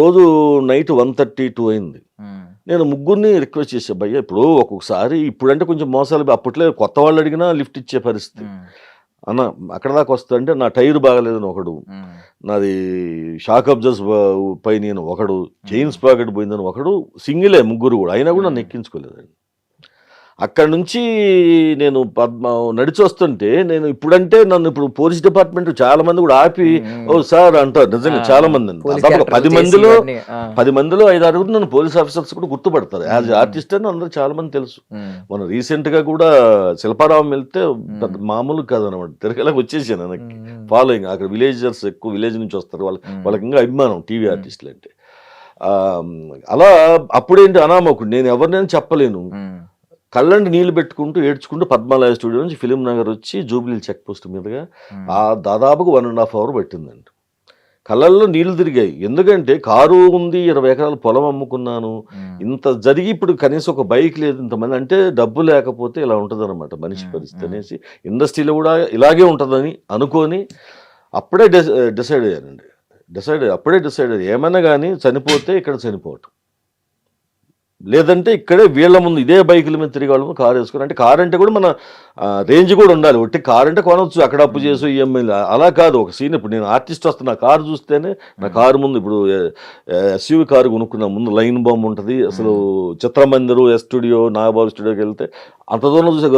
రోజు నైట్ 1:32 అయింది. హ్మ్. నేను ముగ్గురిని రిక్వెస్ట్ చేశా, భయ్యా ఇప్పుడు ఒక్కొక్కసారి ఇప్పుడంటే కొంచెం మోసాలు అప్పట్లో కొత్త వాళ్ళు అడిగినా లిఫ్ట్ ఇచ్చే పరిస్థితి. హ్మ్. అన్న అక్కడ దాకా వస్తా అంటే నా టైర్ బాగాలేదని ఒకడు, హ్మ్. నాది షాక్ అబ్జర్స్ పోయినాయని ఒకడు, చైన్స్ పాకెట్ పోయిందని ఒకడు, సింగిలే ముగ్గురు కూడా, అయినా కూడా నన్ను ఎక్కించుకోలేదండి. అక్కడి నుంచి నేను నడిచి వస్తుంటే నేను ఇప్పుడంటే నన్ను ఇప్పుడు పోలీస్ డిపార్ట్మెంట్ చాలా మంది కూడా ఆపి ఓ సార్ అంటారు, నిజంగా చాలా మంది అండి. పోలీస్ దాదాపు క్యారెక్టర్లు 10 చేసి మందిలో ఇవన్నీ. 10 మందిలో 5-6 నన్ను పోలీస్ ఆఫీసర్స్ కూడా గుర్తుపడతారు యాజ్ ఆర్టిస్ట్ అని అందరూ చాలా మంది తెలుసు. మనం రీసెంట్ గా కూడా శిల్పారావం వెళ్తే పెద్ద మామూలు కాదనమాట, తిరగలాగా వచ్చేసాను వెనక్కి. ఫాలోయింగ్ అక్కడ విలేజర్స్ ఎక్కువ విలేజ్ నుంచి వస్తారు, వాళ్ళకి ఇంకా అభిమానం టీవీ ఆర్టిస్టులు అంటే. ఆ, అలా అప్పుడేంటి అనామకుడు, నేను ఎవరినైనా చెప్పలేను. కళ్ళండి నీళ్లు పెట్టుకుంటూ ఏడ్చుకుంటూ పద్మాలయ స్టూడియో నుంచి ఫిలిం నగర్ వచ్చి జూబ్లీ చెక్ పోస్ట్ మీదుగా దాదాపుగా 1.5 hour పట్టిందండి. కళ్ళల్లో నీళ్లు తిరిగాయి, ఎందుకంటే కారు ఉంది, 20 ఎకరాల పొలం అమ్ముకున్నాను, ఇంత జరిగి ఇప్పుడు కనీసం ఒక బైక్ లేదు, ఇంతమంది అంటే డబ్బు లేకపోతే ఇలా ఉంటుంది అనమాట మనిషి పరిస్థితి అనేసి, ఇండస్ట్రీలో కూడా ఇలాగే ఉంటుందని అనుకొని అప్పుడే డిసైడ్ అయ్యానండి. అప్పుడే డిసైడ్ అయ్యాను, ఏమైనా కానీ చనిపోతే ఇక్కడ చనిపోవటం, లేదంటే ఇక్కడే వీళ్ళ ముందు ఇదే బైకుల మీద తిరిగి వాళ్ళము కారు వేసుకుని. అంటే కారు అంటే కూడా మన రేంజ్ కూడా ఉండాలి, ఒట్టి కారు అంటే కొనవచ్చు అక్కడ అప్పు చేసి ఈఎంఐలు, అలా కాదు. ఒక సీన్, ఇప్పుడు నేను ఆర్టిస్ట్ వస్తున్నా, కారు చూస్తేనే నా కారు ముందు, ఇప్పుడు ఎస్యూవి కారు కొనుక్కున్నా, ముందు లైన్ బాంబు ఉంటుంది, అసలు చిత్రమందిరు, ఎస్ స్టూడియో, నాగబాబు స్టూడియోకి వెళ్తే అంత దూరం చూసే